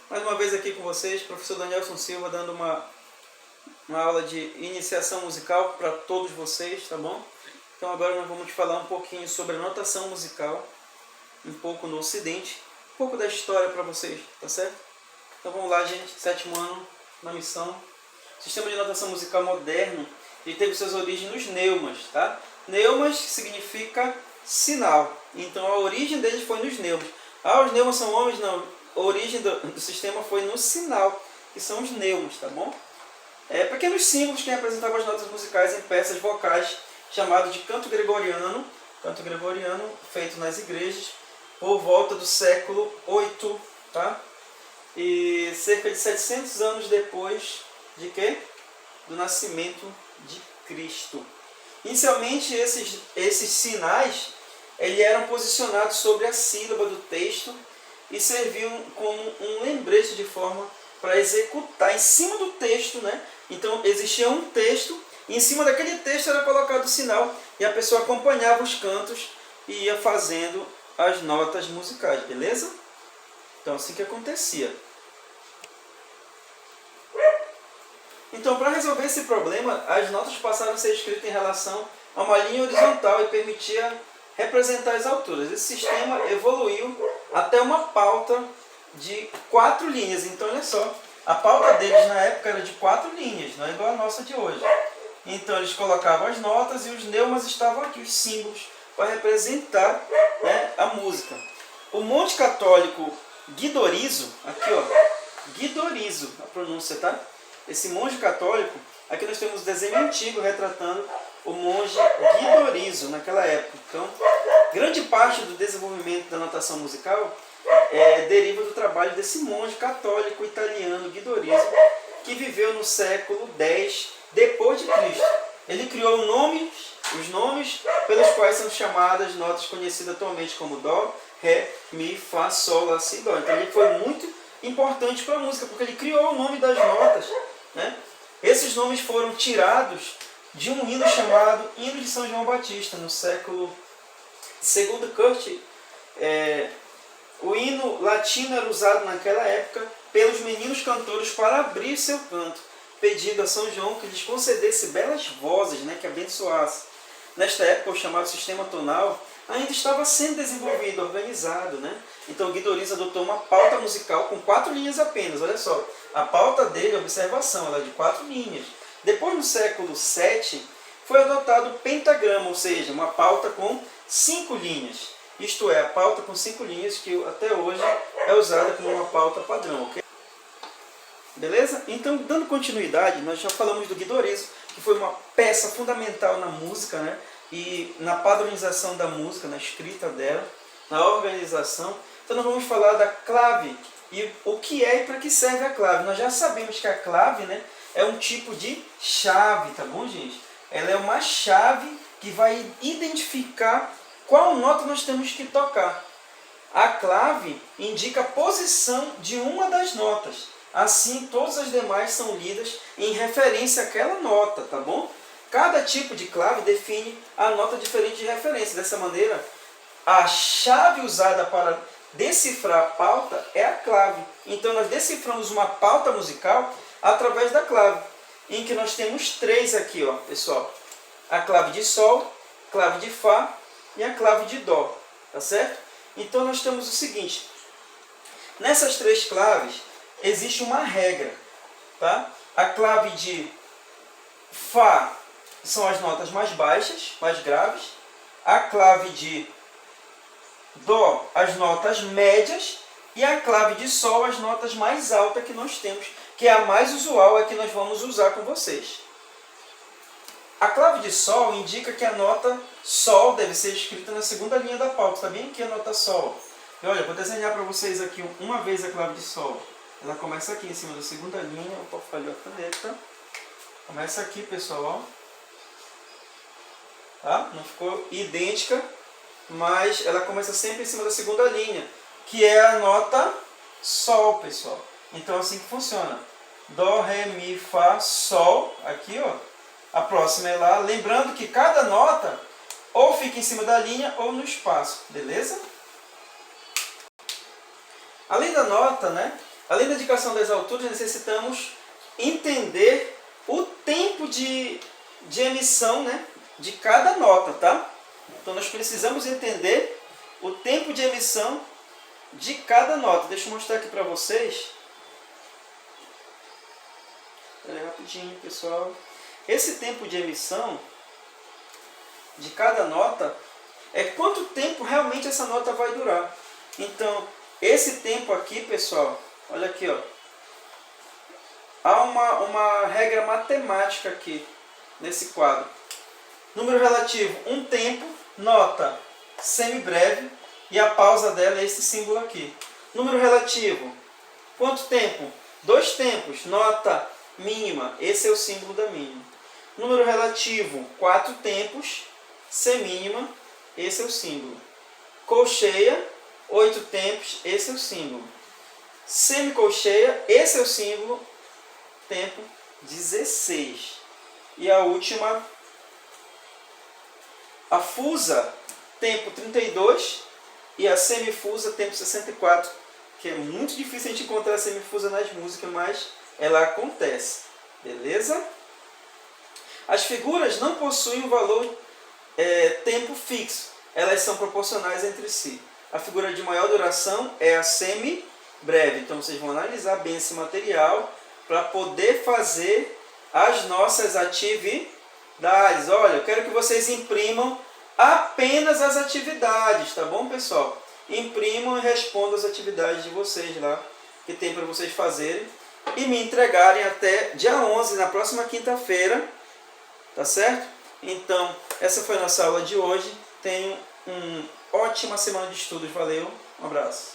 Mais uma vez aqui com vocês, professor Danielson Silva, dando uma aula de iniciação musical para todos vocês, tá bom? Então agora nós vamos falar um pouquinho sobre a notação musical, um pouco no Ocidente, um pouco da história para vocês, tá certo? Então vamos lá, gente, 7º ano na missão. O sistema de notação musical moderno, ele teve suas origens nos neumas, tá? Neumas significa sinal, então a origem deles foi nos neumas. Ah, os neumas são homens? Não, a origem do sistema foi no sinal, que são os neumas, tá bom? Pequenos símbolos que representavam as notas musicais em peças vocais, chamado de canto gregoriano feito nas igrejas, por volta do século VIII, tá? E cerca de 700 anos depois de quê? Do nascimento de Cristo. Inicialmente, esses sinais eram posicionados sobre a sílaba do texto e serviam como um lembrete de forma para executar em cima do texto, né? Então existia um texto e em cima daquele texto era colocado o sinal e a pessoa acompanhava os cantos e ia fazendo as notas musicais, beleza? Então assim que acontecia. Então, para resolver esse problema, as notas passaram a ser escritas em relação a uma linha horizontal e permitia representar as alturas. Esse sistema evoluiu até uma pauta de 4 linhas. Então, olha só, a pauta deles na época era de 4 linhas, não é igual a nossa de hoje. Então, eles colocavam as notas e os neumas estavam aqui, os símbolos, para representar, né, a música. O monge católico Guidorizo, aqui ó, Guidorizo, a pronúncia, tá? Esse monge católico, aqui nós temos um desenho antigo retratando o monge Guidorizo naquela época. Então, grande parte do desenvolvimento da notação musical deriva do trabalho desse monge católico italiano Guidorizo, que viveu no século X depois de Cristo. Ele criou os nomes pelos quais são chamadas notas conhecidas atualmente como Dó, Ré, Mi, Fá, Sol, Lá, Si, Dó. Então ele foi muito importante para a música, porque ele criou o nome das notas, né? Esses nomes foram tirados de um hino chamado Hino de São João Batista, no século II Curti. O hino latino era usado naquela época pelos meninos cantores para abrir seu canto, pedindo a São João que lhes concedesse belas vozes, né, que abençoasse. Nesta época, o chamado sistema tonal ainda estava sendo desenvolvido, organizado, né? Então, Guidorizo adotou uma pauta musical com 4 linhas apenas. Olha só, a pauta dele, observação, ela é de 4 linhas. Depois, no século VII, foi adotado o pentagrama, ou seja, uma pauta com 5 linhas. Isto é, a pauta com 5 linhas que até hoje é usada como uma pauta padrão, ok? Beleza? Então, dando continuidade, nós já falamos do Guidorizo, que foi uma peça fundamental na música, né? E na padronização da música, na escrita dela, na organização. Então, nós vamos falar da clave e o que é e para que serve a clave. Nós já sabemos que a clave, né, é um tipo de chave, tá bom, gente? Ela é uma chave que vai identificar qual nota nós temos que tocar. A clave indica a posição de uma das notas. Assim, todas as demais são lidas em referência àquela nota, tá bom? Cada tipo de clave define a nota diferente de referência. Dessa maneira, a chave usada para decifrar a pauta é a clave. Então, nós deciframos uma pauta musical através da clave, em que nós temos 3 aqui, ó, pessoal. A clave de Sol, clave de Fá e a clave de Dó, tá certo? Então, nós temos o seguinte. Nessas 3 claves, existe uma regra, tá? A clave de Fá são as notas mais baixas, mais graves. A clave de Dó, as notas médias. E a clave de Sol, as notas mais altas que nós temos, que é a mais usual, é que nós vamos usar com vocês. A clave de Sol indica que a nota Sol deve ser escrita na segunda linha da pauta. Está bem aqui a nota Sol. E olha, vou desenhar para vocês aqui uma vez a clave de Sol. Ela começa aqui em cima da segunda linha. Opa, falhou a caneta. Começa aqui, pessoal. Tá? Não ficou idêntica, mas ela começa sempre em cima da segunda linha, que é a nota Sol, pessoal. Então, assim que funciona. Dó, Ré, Mi, Fá, Sol. Aqui, ó. A próxima é Lá. Lembrando que cada nota ou fica em cima da linha ou no espaço. Beleza? Além da nota, né, Além da indicação das alturas, necessitamos entender o tempo de emissão, né, de cada nota, tá? Então nós precisamos entender o tempo de emissão de cada nota. Deixa eu mostrar aqui para vocês. Espera aí rapidinho, pessoal. Esse tempo de emissão de cada nota é quanto tempo realmente essa nota vai durar. Então, esse tempo aqui, pessoal, olha aqui, ó. Há uma regra matemática aqui nesse quadro. Número relativo, um tempo, nota semibreve, e a pausa dela é esse símbolo aqui. Número relativo, quanto tempo? 2 tempos, nota mínima, esse é o símbolo da mínima. Número relativo, 4 tempos, semínima, esse é o símbolo. Colcheia, 8 tempos, esse é o símbolo. Semicolcheia, esse é o símbolo, tempo 16. E a última, a fusa, tempo 32, e a semifusa, tempo 64, que é muito difícil a gente encontrar a semifusa nas músicas, mas ela acontece, beleza? As figuras não possuem um valor tempo fixo, elas são proporcionais entre si. A figura de maior duração é a semibreve, então vocês vão analisar bem esse material para poder fazer as nossas atividades. Olha, eu quero que vocês imprimam apenas as atividades, tá bom, pessoal? Imprimam e respondam as atividades de vocês lá, que tem para vocês fazerem, e me entregarem até dia 11, na próxima quinta-feira, tá certo? Então, essa foi a nossa aula de hoje. Tenham uma ótima semana de estudos. Valeu, um abraço.